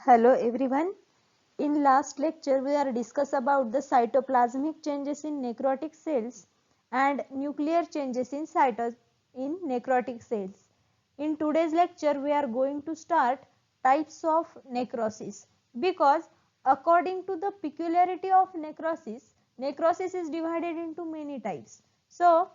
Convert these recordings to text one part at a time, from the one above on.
Hello everyone. In last lecture we are discuss about the cytoplasmic changes in necrotic cells and nuclear changes in in necrotic cells. In today's lecture we are going to start types of necrosis, because according to the peculiarity of necrosis is divided into many types. So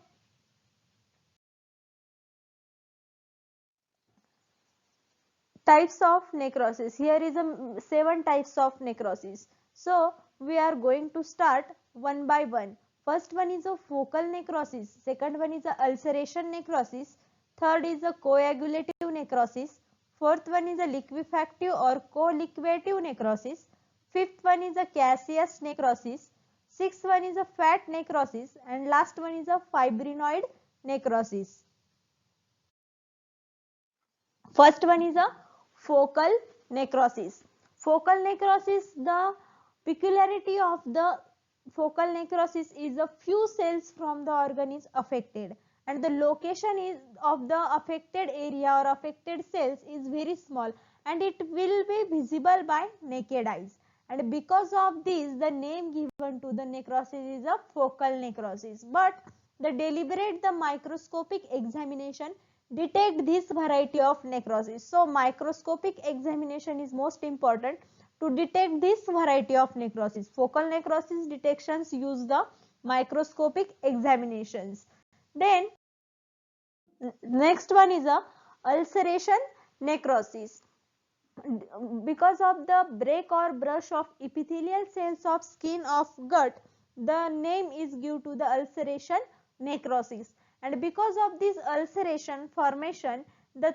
types of necrosis, here is a 7 types of necrosis. So we are going to start one by one. First one is a focal necrosis, second one is a ulceration necrosis, third is a coagulative necrosis, fourth one is a liquefactive or co-liquidative necrosis, fifth one is a caseous necrosis, sixth one is a fat necrosis, and last one is a fibrinoid necrosis. First one is a focal necrosis. Focal necrosis, the peculiarity of the focal necrosis is a few cells from the organ is affected, and the location is of the affected area or affected cells is very small, and it will be visible by naked eyes, and because of this the name given to the necrosis is a focal necrosis. But the deliberate the microscopic examination detect this variety of necrosis. So microscopic examination is most important to detect this variety of necrosis. Focal necrosis detections use the microscopic examinations. Then next one is a ulceration necrosis. Because of the break or brush of epithelial cells of skin of gut, the name is given to the ulceration necrosis, and because of this ulceration formation, the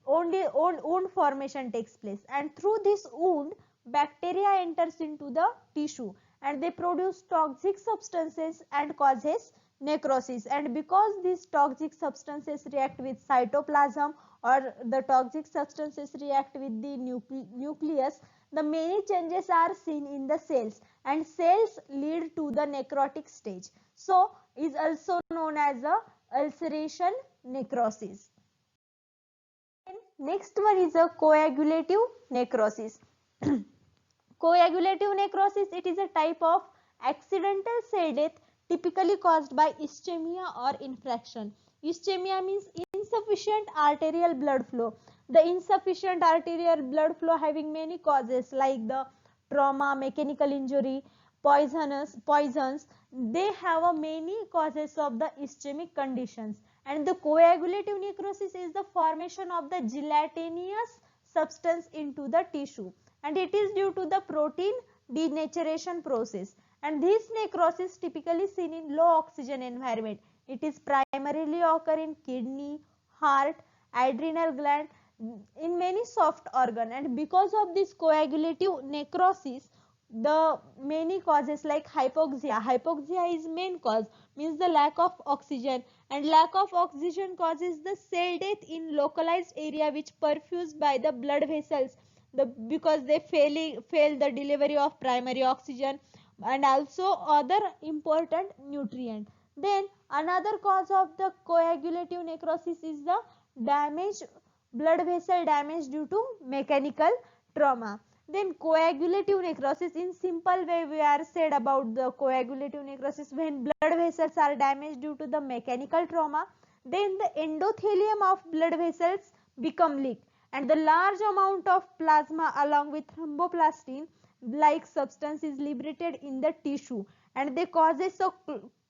only wound formation takes place, and through this wound bacteria enters into the tissue and they produce toxic substances and causes necrosis. And because these toxic substances react with cytoplasm or the toxic substances react with the nucleus, the many changes are seen in the cells, and cells lead to the necrotic stage. So is also known as a ulceration necrosis. Next one is a coagulative necrosis. Coagulative necrosis, it is a type of accidental cell death typically caused by ischemia or infection. Ischemia means insufficient arterial blood flow. The insufficient arterial blood flow having many causes like the trauma, mechanical injury, poisons. They have a many causes of the ischemic conditions. And the coagulative necrosis is the formation of the gelatinous substance into the tissue, and it is due to the protein denaturation process. And this necrosis typically seen in low oxygen environment. It is primarily occur in kidney, heart, adrenal gland, in many soft organ. And because of this coagulative necrosis, the many causes like hypoxia is main cause, means the lack of oxygen, and lack of oxygen causes the cell death in localized area which perfused by the blood vessels, because they fail the delivery of primary oxygen and also other important nutrient. Then another cause of the coagulative necrosis is the damage, blood vessel damage due to mechanical trauma. Then coagulative necrosis, in simple way we are said about the coagulative necrosis, when blood vessels are damaged due to the mechanical trauma, then the endothelium of blood vessels become leaked, and the large amount of plasma along with thromboplastin like substance is liberated in the tissue, and they causes of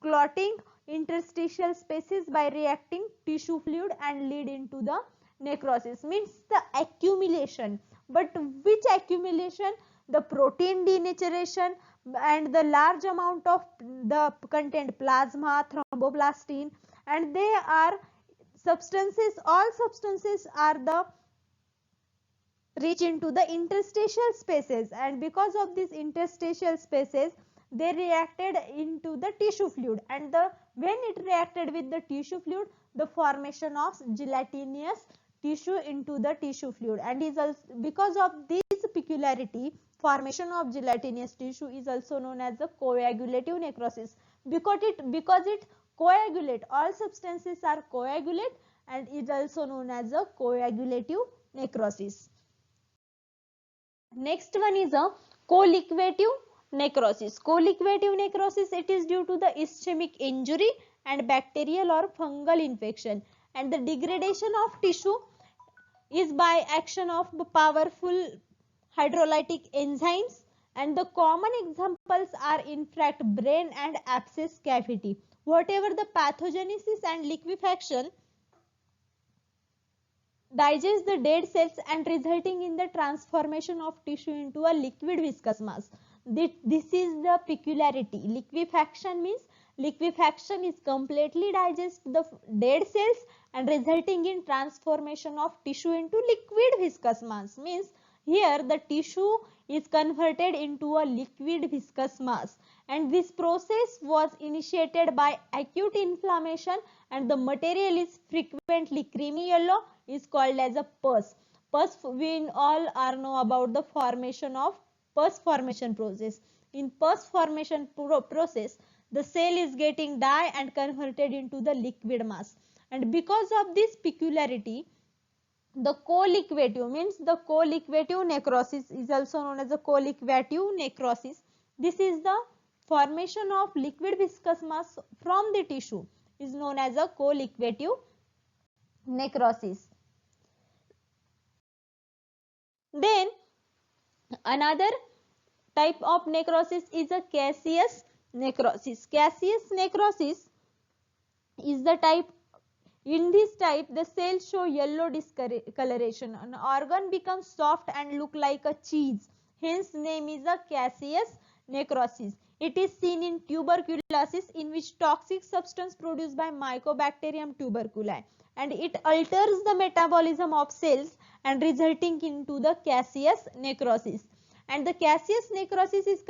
clotting interstitial spaces by reacting tissue fluid and lead into the necrosis, means the accumulation. But which accumulation? The protein denaturation and the large amount of the content plasma, thromboplastin, and they are substances, all substances are the reach into the interstitial spaces, and because of these interstitial spaces they reacted into the tissue fluid, and when it reacted with the tissue fluid, the formation of gelatinous tissue into the tissue fluid, and is also because of this peculiarity, formation of gelatinous tissue is also known as the coagulative necrosis, because it coagulate, all substances are coagulate, and is also known as a coagulative necrosis. Next one is a colliquative necrosis. Colliquative necrosis, it is due to the ischemic injury and bacterial or fungal infection, and the degradation of tissue is by action of powerful hydrolytic enzymes, and the common examples are in fact brain and abscess cavity. Whatever the pathogenesis and liquefaction digests the dead cells and resulting in the transformation of tissue into a liquid viscous mass. This is the peculiarity. Liquefaction means liquefaction is completely digest the dead cells and resulting in transformation of tissue into liquid viscous mass. Means here the tissue is converted into a liquid viscous mass, and this process was initiated by acute inflammation, and the material is frequently creamy yellow, is called as a pus. Pus, we all are know about the formation of pus formation process. In pus formation process, the cell is getting die and converted into the liquid mass. And because of this peculiarity, the colliquative means the colliquative necrosis is also known as a colliquative necrosis. This is the formation of liquid viscous mass from the tissue is known as a colliquative necrosis. Then another type of necrosis is a caseous necrosis. Caseous necrosis is the type. In this type, the cells show yellow discoloration. An organ becomes soft and look like a cheese. Hence, name is a caseous necrosis. It is seen in tuberculosis, in which toxic substance produced by Mycobacterium tuberculosis, and it alters the metabolism of cells and resulting into the caseous necrosis. And the caseous necrosis is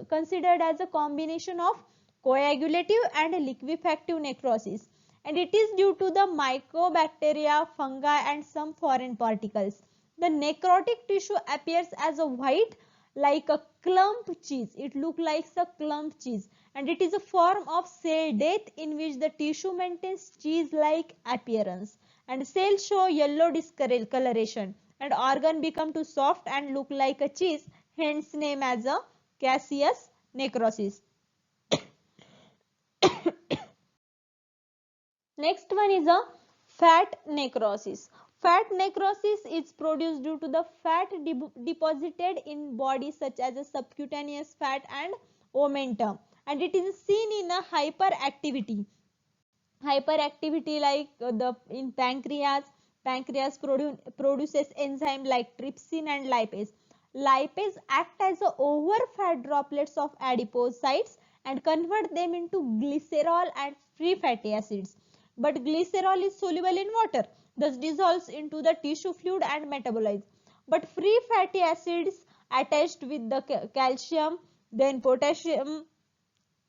considered as a combination of coagulative and liquefactive necrosis, and it is due to the mycobacteria, fungi and some foreign particles. The necrotic tissue appears as a white like a clump cheese. It looks like a clump cheese, and it is a form of cell death in which the tissue maintains cheese-like appearance, and cells show yellow discoloration, and organ become too soft and look like a cheese, hence name as a caseous necrosis. Next one is a fat necrosis. Fat necrosis is produced due to the fat deposited in body such as a subcutaneous fat and omentum, and it is seen in a hyperactivity. Hyperactivity like in pancreas. Pancreas produces enzyme like trypsin and lipase. Lipase act as a over fat droplets of adipocytes and convert them into glycerol and free fatty acids. But glycerol is soluble in water, thus dissolves into the tissue fluid and metabolized. But free fatty acids attached with the calcium, then potassium,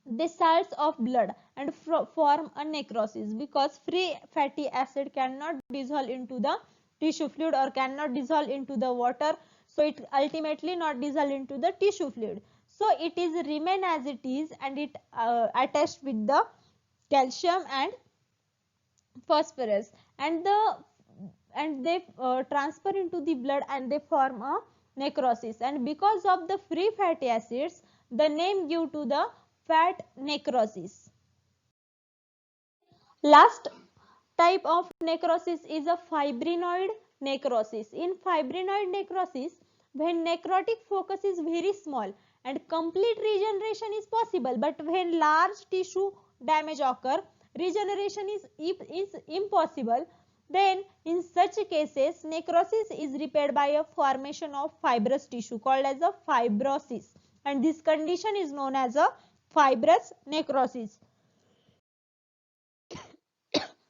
the salts of blood and form a necrosis, because free fatty acid cannot dissolve into the tissue fluid or cannot dissolve into the water, so it ultimately not dissolve into the tissue fluid, so it is remain as it is, and it attached with the calcium and phosphorus, and they transfer into the blood and they form a necrosis, and because of the free fatty acids, the name give to the fat necrosis. Last type of necrosis is a fibrinoid necrosis. In fibrinoid necrosis, when necrotic focus is very small and complete regeneration is possible, but when large tissue damage occur, regeneration is impossible, then in such cases necrosis is repaired by a formation of fibrous tissue called as a fibrosis, and this condition is known as a fibrous necrosis.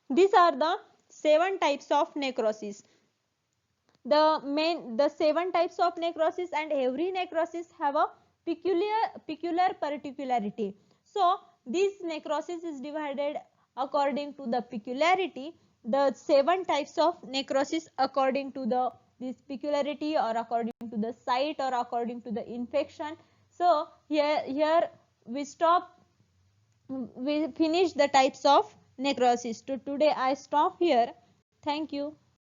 These are the 7 types of necrosis. The 7 types of necrosis, and every necrosis have a peculiar particularity. So this necrosis is divided according to the peculiarity. The 7 types of necrosis according to this peculiarity, or according to the site, or according to the infection. So here we stop. We finish the types of necrosis. Today I stop here. Thank you.